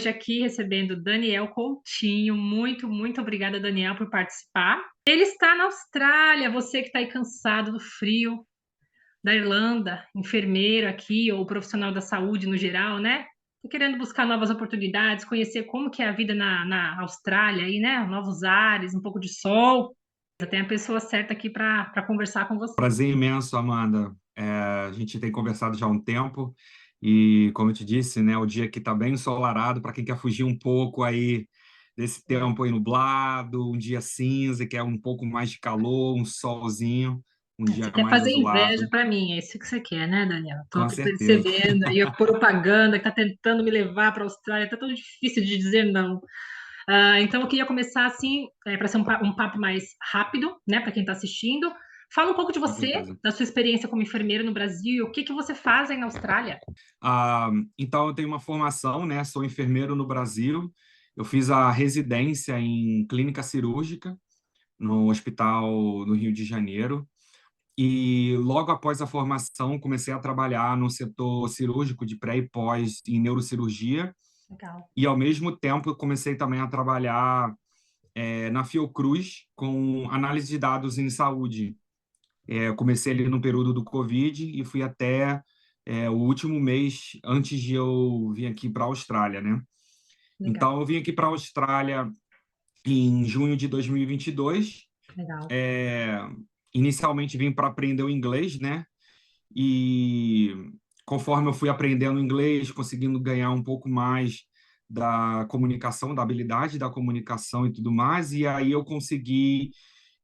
hoje aqui recebendo Daniel Coutinho. Muito obrigada, Daniel, por participar. Ele está na Austrália, você que está aí cansado do frio da Irlanda, enfermeiro aqui, ou profissional da saúde no geral, né? Tá querendo buscar novas oportunidades, conhecer como que é a vida na Austrália aí, né? Novos ares, um pouco de sol. Já tem a pessoa certa aqui para conversar com você. Prazer imenso, Amanda. A gente tem conversado já há um tempo e, como eu te disse, né, o dia aqui está bem ensolarado para quem quer fugir um pouco aí desse tempo aí nublado, um dia cinza, que é um pouco mais de calor, um solzinho, um Você dia quer mais fazer inveja azulado, para mim, é isso que você quer, né, Daniel? Estou com aqui certeza. percebendo aí a propaganda que está tentando me levar para a Austrália, tá tão difícil de dizer não. Então, eu queria começar assim, para ser um papo mais rápido, né, para quem está assistindo. Fala um pouco de Com você, certeza. da sua experiência como enfermeiro no Brasil, e o que que você faz aí na Austrália? Então, eu tenho uma formação, né? Sou enfermeiro no Brasil. Eu fiz a residência em clínica cirúrgica no hospital no Rio de Janeiro. E logo após a formação, comecei a trabalhar no setor cirúrgico de pré e pós em neurocirurgia. Legal. E, ao mesmo tempo, eu comecei também a trabalhar na Fiocruz com análise de dados em saúde. Eu comecei ali no período do Covid e fui até o último mês antes de eu vir aqui para a Austrália, né? Legal, Então, eu vim aqui para a Austrália em junho de 2022. legal. É, Inicialmente vim para aprender o inglês, né? E conforme eu fui aprendendo inglês, conseguindo ganhar um pouco mais da comunicação, da habilidade da comunicação e tudo mais, e aí eu consegui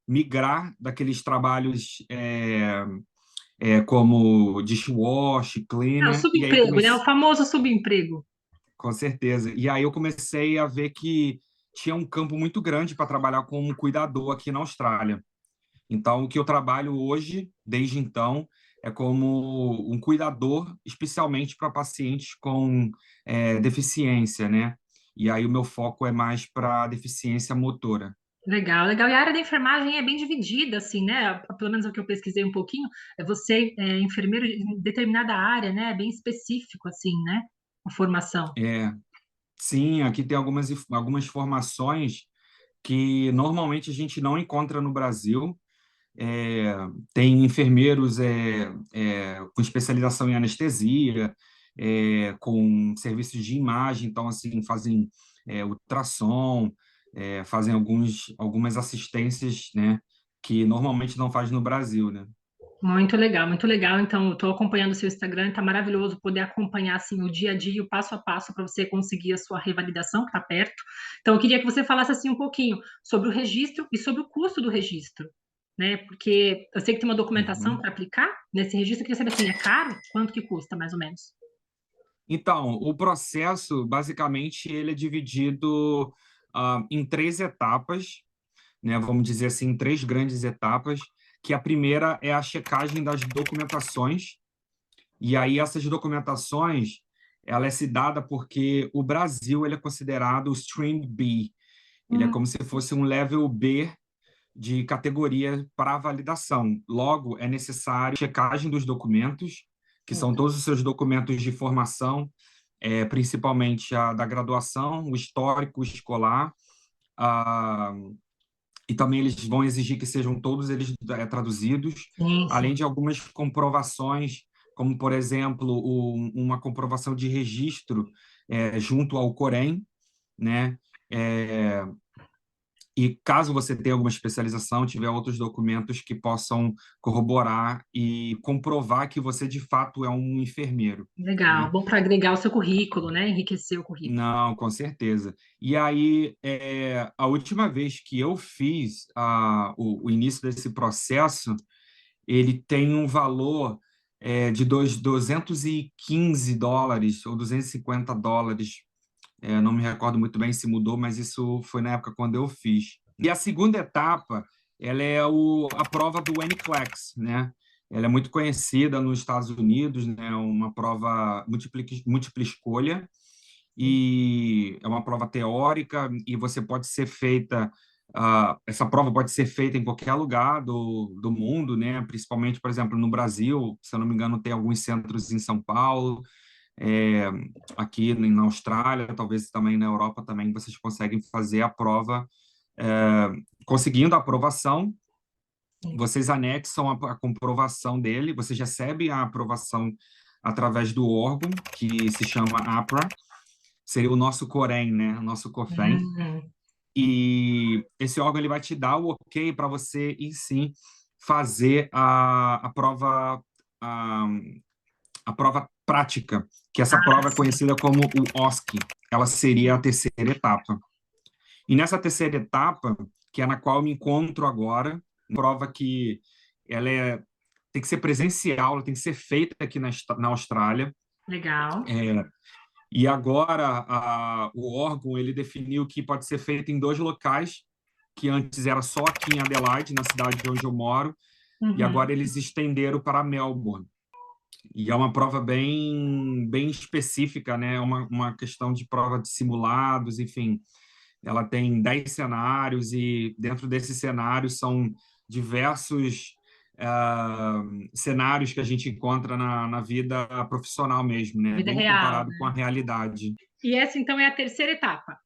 migrar daqueles trabalhos como dishwash, Ah, o cleaner, e aí subemprego, né? O comecei, famoso subemprego. com certeza, e aí eu comecei a ver que tinha um campo muito grande para trabalhar como cuidador aqui na Austrália. Então, o que eu trabalho hoje, desde então, é como um cuidador, especialmente para pacientes com deficiência, né? E aí o meu foco é mais para deficiência motora. Legal, legal. E a área da enfermagem é bem dividida, assim, né? Pelo menos o que eu pesquisei um pouquinho, você é enfermeiro em determinada área, né? É bem específico, assim, né? A formação. É, sim, aqui tem algumas formações que normalmente a gente não encontra no Brasil. É, Tem enfermeiros com especialização em anestesia, com serviços de imagem, então, assim, fazem ultrassom, fazem algumas assistências, né, que normalmente não faz no Brasil, né? Muito legal, muito legal. Então, eu estou acompanhando o seu Instagram, tá maravilhoso poder acompanhar, assim, o dia a dia, o passo a passo para você conseguir a sua revalidação, que está perto. Então, eu queria que você falasse, assim, um pouquinho sobre o registro e sobre o custo do registro, né? Porque eu sei que tem uma documentação Uhum. para aplicar nesse registro. Eu queria saber, assim, é caro? Quanto que custa, mais ou menos? Então, o processo, basicamente, ele é dividido em três etapas, né? Vamos dizer assim, três grandes etapas, que a primeira é a checagem das documentações. E aí essas documentações, ela é se dada porque o Brasil ele é considerado o Stream B. Ele é Hum, como se fosse um level B de categoria para validação. Logo, é necessário checagem dos documentos, que são legal. todos os seus documentos de formação, principalmente a da graduação, o histórico escolar, a e também eles vão exigir que sejam todos eles traduzidos, Sim, além sim. de algumas comprovações, como, por exemplo, uma comprovação de registro junto ao Corém, né? É, e caso você tenha alguma especialização, tiver outros documentos que possam corroborar e comprovar que você de fato é um enfermeiro, Legal. né? Bom para agregar o seu currículo, né? Enriquecer o currículo. Não, com certeza. E aí, a última vez que eu fiz o início desse processo, ele tem um valor de $215 ou US$ 250. Não me recordo muito bem se mudou, mas isso foi na época quando eu fiz. E a segunda etapa, ela é a prova do NCLEX, né? Ela é muito conhecida nos Estados Unidos, né? Uma prova múltipla escolha, e é uma prova teórica e você pode ser feita essa prova pode ser feita em qualquer lugar do mundo, né? Principalmente, por exemplo, no Brasil, se eu não me engano, tem alguns centros em São Paulo, É, aqui na Austrália, talvez também na Europa também, vocês conseguem fazer a prova, é, conseguindo a aprovação, vocês anexam a comprovação dele, vocês recebem a aprovação através do órgão, que se chama APRA, seria o nosso COREN, né? O nosso COFEN. Hum, E esse órgão ele vai te dar o ok para você, em si, fazer a, a prova prática, que essa prova é sim. conhecida como o OSCE. Ela seria a terceira etapa. E nessa terceira etapa, que é na qual eu me encontro agora, uma prova que ela tem que ser presencial, ela tem que ser feita aqui na Austrália. Legal. E agora o órgão ele definiu que pode ser feito em 2 locais, que antes era só aqui em Adelaide, na cidade onde eu moro, e Uhum. agora eles estenderam para Melbourne. E é uma prova bem específica, né? É uma questão de prova de simulados, enfim. Ela tem 10 cenários e dentro desses cenários são diversos cenários que a gente encontra na vida profissional mesmo, né? Vida Bem real, comparado né? com a realidade. E essa, então, é a terceira etapa.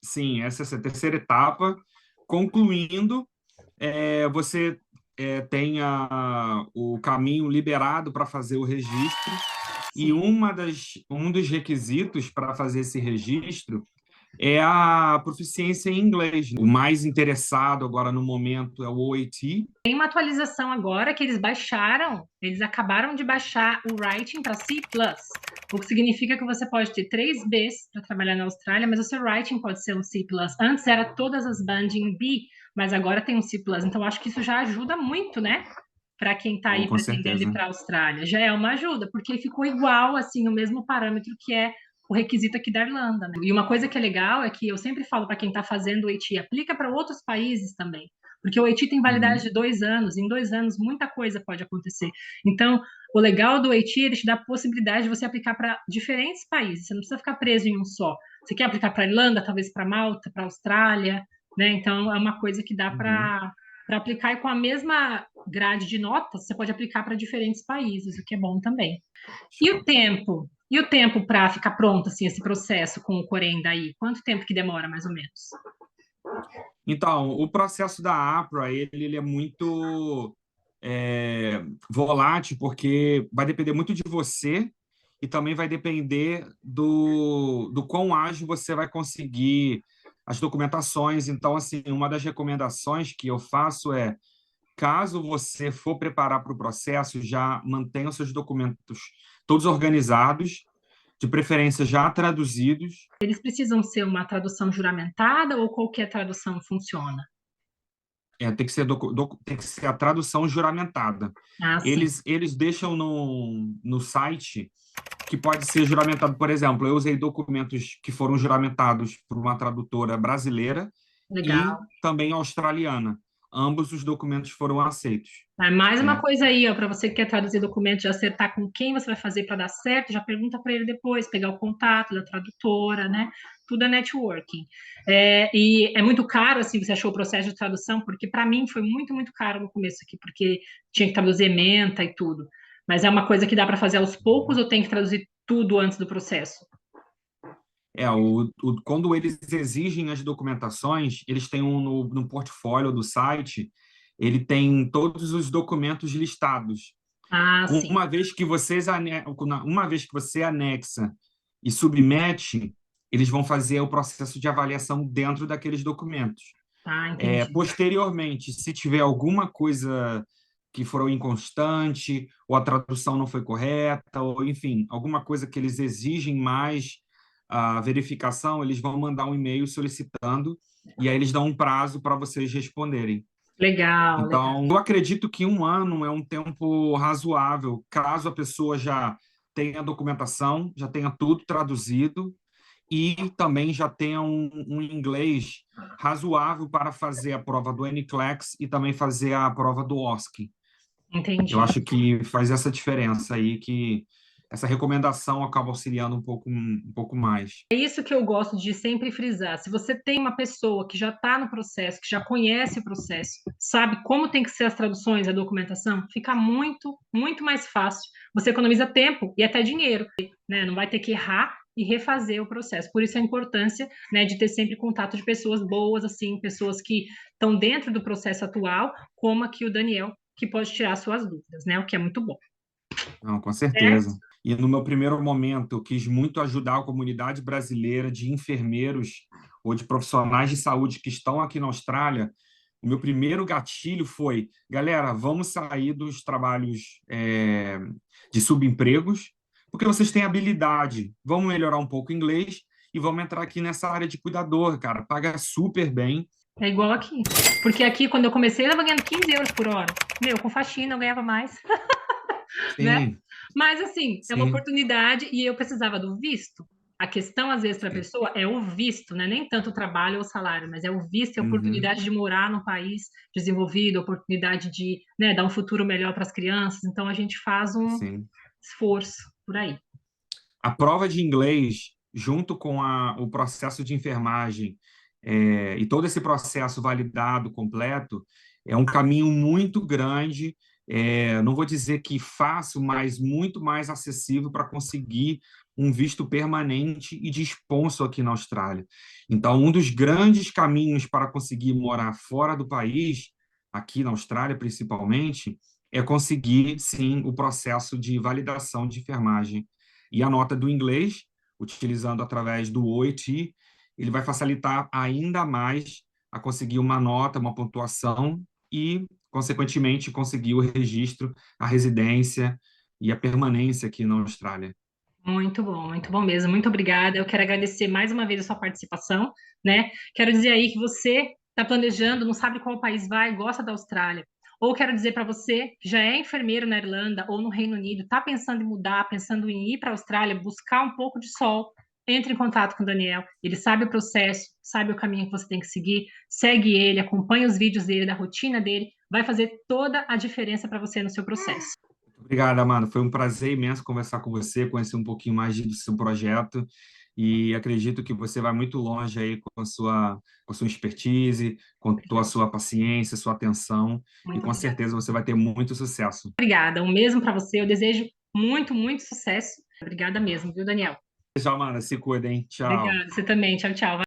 Sim, essa é a terceira etapa. Concluindo, você tem o caminho liberado para fazer o registro, e Sim. um dos requisitos para fazer esse registro é a proficiência em inglês. O mais interessado agora no momento é o OAT. Tem uma atualização agora que eles baixaram, eles acabaram de baixar o Writing para C++, o que significa que você pode ter 3 Bs para trabalhar na Austrália, mas o seu Writing pode ser um C++. Antes era todas as banding B, mas agora tem um C++. Então acho que isso já ajuda muito, né? Para quem está Oh, aí com pretendendo ir certeza. para a Austrália. Já é uma ajuda, porque ficou igual, assim, o mesmo parâmetro que é o requisito aqui da Irlanda, né? E uma coisa que é legal é que eu sempre falo para quem está fazendo o AT, aplica para outros países também. Porque o AT tem validade Uhum. de 2 anos, em 2 anos muita coisa pode acontecer. Então, o legal do AT, ele te dá a possibilidade de você aplicar para diferentes países, você não precisa ficar preso em um só. Você quer aplicar para a Irlanda, talvez para Malta, para a Austrália, né? Então, é uma coisa que dá Uhum. para aplicar e com a mesma grade de notas, você pode aplicar para diferentes países, o que é bom também. E o Show. tempo? E o tempo para ficar pronto, assim, esse processo com o Corém daí? Quanto tempo que demora, mais ou menos? Então, o processo da APRA, ele é muito volátil, porque vai depender muito de você e também vai depender do quão ágil você vai conseguir as documentações. Então, assim, uma das recomendações que eu faço é, caso você for preparar para o processo, já mantenha os seus documentos todos organizados, de preferência já traduzidos. Eles precisam ser uma tradução juramentada ou qualquer tradução funciona? Tem que ser tem que ser a tradução juramentada. Ah, sim, Eles deixam no site que pode ser juramentado, por exemplo, eu usei documentos que foram juramentados por uma tradutora brasileira e legal. também australiana. Ambos os documentos foram aceitos. É mais uma É, coisa aí, ó, para você que quer traduzir documento, já acertar com quem você vai fazer para dar certo, já pergunta para ele depois, pegar o contato da tradutora, né? Tudo é networking. E é muito caro, assim, você achou o processo de tradução, porque para mim foi muito, muito caro no começo aqui, porque tinha que traduzir ementa e tudo. Mas é uma coisa que dá para fazer aos poucos ou tem que traduzir tudo antes do processo? quando eles exigem as documentações, eles têm no portfólio do site, ele tem todos os documentos listados. Ah, sim. Uma vez que você anexa e submete, eles vão fazer o processo de avaliação dentro daqueles documentos. Ah, entendi. Posteriormente, se tiver alguma coisa que for inconstante, ou a tradução não foi correta, ou enfim, alguma coisa que eles exigem mais a verificação, eles vão mandar um e-mail solicitando, e aí eles dão um prazo para vocês responderem. Legal, legal. Então, eu acredito que 1 ano é um tempo razoável, caso a pessoa já tenha a documentação, já tenha tudo traduzido e também já tenha um inglês razoável para fazer a prova do NCLEX e também fazer a prova do OSCE. Eu Entendi. acho que faz essa diferença aí, que essa recomendação acaba auxiliando um pouco mais. É isso que eu gosto de sempre frisar. Se você tem uma pessoa que já está no processo, que já conhece o processo, sabe como tem que ser as traduções, a documentação, fica muito, muito mais fácil, você economiza tempo e até dinheiro, né? Não vai ter que errar e refazer o processo. Por isso a importância, né, de ter sempre contato de pessoas boas, assim, pessoas que estão dentro do processo atual, como aqui o Daniel, que pode tirar suas dúvidas, né? O que é muito bom. Não, com Certo? certeza. E no meu primeiro momento, eu quis muito ajudar a comunidade brasileira de enfermeiros ou de profissionais de saúde que estão aqui na Austrália. O meu primeiro gatilho foi, galera, vamos sair dos trabalhos de subempregos, porque vocês têm habilidade. Vamos melhorar um pouco o inglês e vamos entrar aqui nessa área de cuidador, cara. Paga super bem. É igual aqui. Porque aqui, quando eu comecei, eu estava ganhando 15 euros por hora. Meu, com faxina eu ganhava mais, né? Sim, Mas, assim, é uma sim, oportunidade e eu precisava do visto. A questão, às vezes, para a sim. pessoa é o visto, né? Nem tanto o trabalho ou o salário, mas é o visto e a Uhum, oportunidade de morar num país desenvolvido, a oportunidade de, né, dar um futuro melhor para as crianças. Então, a gente faz um sim. esforço por aí. A prova de inglês, junto com o processo de enfermagem, e todo esse processo validado, completo, é um caminho muito grande, não vou dizer que fácil, mas muito mais acessível para conseguir um visto permanente e de sponsor aqui na Austrália. Então, um dos grandes caminhos para conseguir morar fora do país, aqui na Austrália principalmente, é conseguir, sim, o processo de validação de enfermagem e a nota do inglês, utilizando através do OET, ele vai facilitar ainda mais a conseguir uma nota, uma pontuação e, consequentemente, conseguir o registro, a residência e a permanência aqui na Austrália. Muito bom mesmo. Muito obrigada. Eu quero agradecer mais uma vez a sua participação, né? Quero dizer aí que você está planejando, não sabe qual país vai, gosta da Austrália. Ou quero dizer para você que já é enfermeiro na Irlanda ou no Reino Unido, está pensando em mudar, pensando em ir para a Austrália, buscar um pouco de sol, entre em contato com o Daniel. Ele sabe o processo, sabe o caminho que você tem que seguir, segue ele, acompanha os vídeos dele, da rotina dele, vai fazer toda a diferença para você no seu processo. Obrigado, Amanda. Foi um prazer imenso conversar com você, conhecer um pouquinho mais do seu projeto e acredito que você vai muito longe aí com a sua expertise, com a sua paciência, sua atenção e Muito com obrigada. certeza você vai ter muito sucesso. Obrigada. O mesmo para você. Eu desejo muito, muito sucesso. Obrigada mesmo, viu, Daniel? Tchau, Amanda. Se cuida, hein? Tchau. Obrigada. Você também. Tchau, tchau.